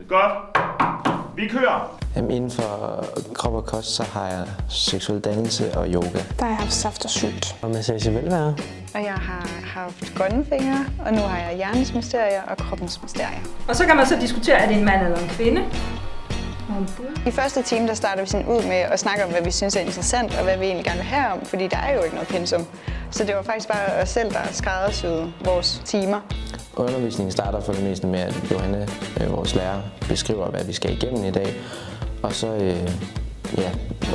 Godt. Vi kører. Inden for krop og kost, så har jeg seksuel dannelse og yoga. Der har jeg haft saft og sylt. Og massage velvære. Og jeg har haft grønne fingre, og nu har jeg hjernens mysterier og kroppens mysterier. Og så kan man så diskutere, er det en mand eller en kvinde? I første time, der starter vi sådan ud med at snakke om, hvad vi synes er interessant, og hvad vi egentlig gerne vil have om, fordi der er jo ikke noget pensum. Så det var faktisk bare os selv, der skræddersyede vores timer. Undervisningen starter for det meste med, at Johanne, vores lærer, beskriver, hvad vi skal igennem i dag. Og så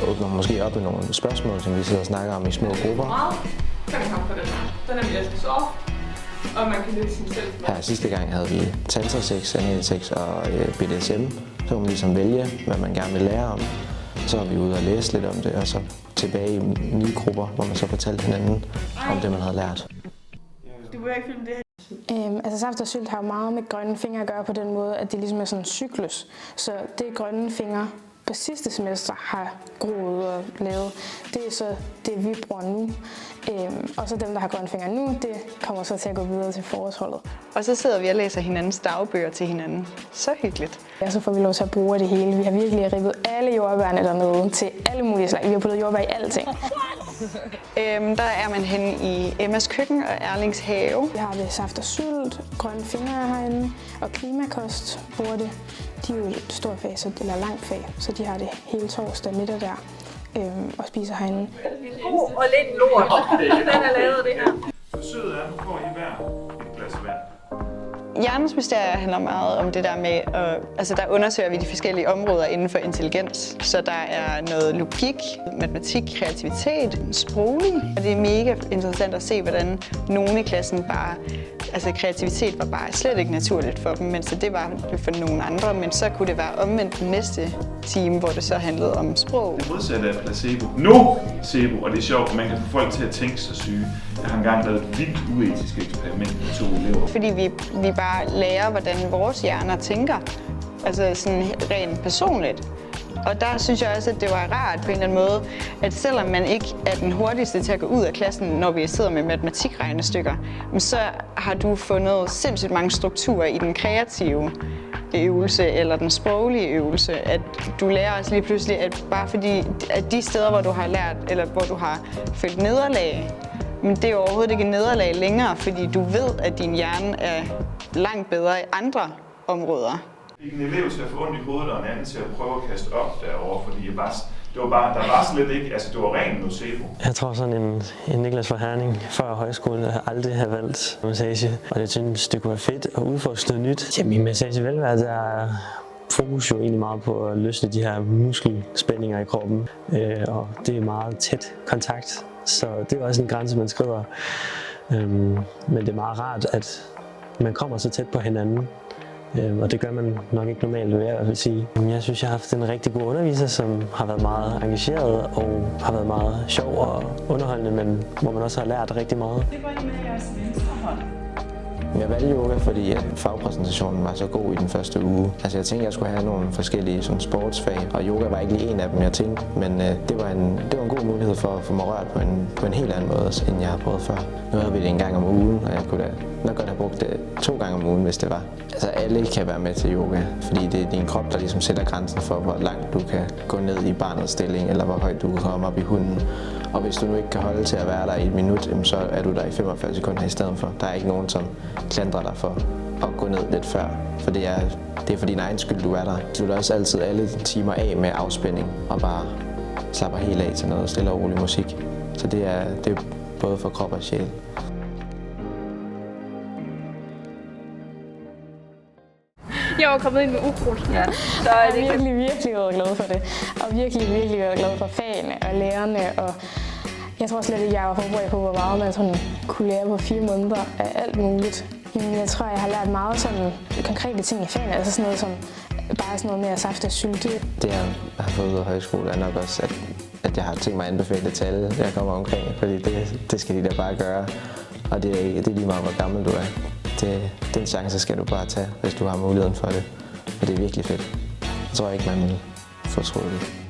åbner hun måske op med nogle spørgsmål, som vi sidder og snakker om i små grupper. Så kan man komme på den her. Den er virkelig soft, og man kan lidt sin selv. Her sidste gang havde vi tantrasex, analsex og BDSM. Så kunne man ligesom vælge, hvad man gerne vil lære om. Så var vi ude og læse lidt om det, og så tilbage i nye grupper, hvor man så fortalte hinanden om det, man havde lært. Du vil ikke filme det her. Altså saft og sylt har jo meget med grønne fingre at gøre på den måde, at det ligesom er sådan en cyklus. Så det grønne fingre på sidste semester har groet og lavet, det er så det, vi bruger nu. Og så dem, der har grønne fingre nu, det kommer så til at gå videre til forårsholdet. Og så sidder vi og læser hinandens dagbøger til hinanden. Så hyggeligt. Og så får vi lov til at bruge det hele. Vi har virkelig ribbet alle jordbærne dernede til alle mulige slag. Vi har puttet jordbær i alting. Der er man henne i Emmas køkken og Erlings have. Vi har det saft og sylt, grønne fingre herinde, og klimakost bruger det. De er jo et stort fag, eller langt fag, så de har det hele torsdag middag der og spiser herinde. Og lidt lort. Den er lavet det her. Forsøget er, nu får I hver et glas vand. Hjernens mysterier handler meget om det der med, der undersøger vi de forskellige områder inden for intelligens. Så der er noget logik, matematik, kreativitet, sproglig. Og det er mega interessant at se, hvordan nogen i klassen bare, kreativitet var bare slet ikke naturligt for dem, mens det var for nogle andre. Men så kunne det være omvendt den næste time, hvor det så handlede om sprog. Det modsatte af placebo. Nocebo, og det er sjovt, at man kan få folk til at tænke sig syge. Jeg har engang lavet et vildt uetisk eksperiment med 2 elever. Fordi vi bare lærer, hvordan vores hjerner tænker, sådan rent personligt. Og der synes jeg også, at det var rart på en eller anden måde, at selvom man ikke er den hurtigste til at gå ud af klassen, når vi sidder med matematikregnestykker, så har du fundet sindssygt mange strukturer i den kreative øvelse eller den sproglige øvelse, at du lærer os lige pludselig, at bare fordi at de steder, hvor du har lært, eller hvor du har følt nederlag, men det er overhovedet ikke et nederlag længere, fordi du ved, at din hjerne er langt bedre i andre områder. En elev til at få ondt i hovedet, og en anden til at prøve at kaste op derovre, fordi der var slet ikke, det var ren nocebo. Jeg tror sådan en Niklas fra Herning før højskolen aldrig har valgt massage, og jeg synes, det kunne være fedt at udforske noget nyt. Jamen i massage velvære, der er fokus jo egentlig meget på at løsne de her muskelspændinger i kroppen, og det er meget tæt kontakt, så det er også en grænse, man skrider. Men det er meget rart, at man kommer så tæt på hinanden. Og det gør man nok ikke normalt, vil jeg i hvert fald sige. Jeg synes, jeg har haft en rigtig god underviser, som har været meget engageret og har været meget sjov og underholdende, men hvor man også har lært rigtig meget. Det går I med jeres venstre hånd. Jeg valgte yoga, fordi at fagpræsentationen var så god i den første uge. Jeg tænkte, at jeg skulle have nogle forskellige sportsfag, og yoga var ikke lige en af dem, jeg tænkte. Men det var en god mulighed for at få mig rørt på en helt anden måde, end jeg har prøvet før. Nu havde vi det en gang om ugen, og jeg kunne da nok godt have brugt det 2 gange om ugen, hvis det var. Alle kan være med til yoga, fordi det er din krop, der ligesom sætter grænsen for, hvor langt du kan gå ned i barnets stilling, eller hvor højt du kan komme op i hunden. Og hvis du nu ikke kan holde til at være der i 1 minut, så er du der i 45 sekunder i stedet for. Der er ikke nogen, som klandrer dig for at gå ned lidt før, for det er for din egen skyld, du er der. Du er også altid alle timer af med afspænding og bare slapper helt af til noget stille og rolig musik. Så det er både for krop og sjæl. Jeg var kommet ind med ukrudt. Ja. Så jeg har virkelig været glad for det. Og virkelig været glad for fagene og lærerne. Og jeg tror slet ikke, jeg var forberedt på, hvor meget man sådan kunne lære på 4 måneder af alt muligt. Men jeg tror, jeg har lært meget sådan konkrete ting i fagene. Sådan noget som bare sådan noget mere saft og sylte. Det, jeg har fået ud af højskole, er nok også, at jeg har tænkt mig at anbefale det til alle, jeg kommer omkring. Fordi det skal de da bare gøre. Og det er lige meget, hvor gammel du er. Den chance skal du bare tage, hvis du har muligheden for det. Og det er virkelig fedt. Jeg tror ikke, man vil fortryde det.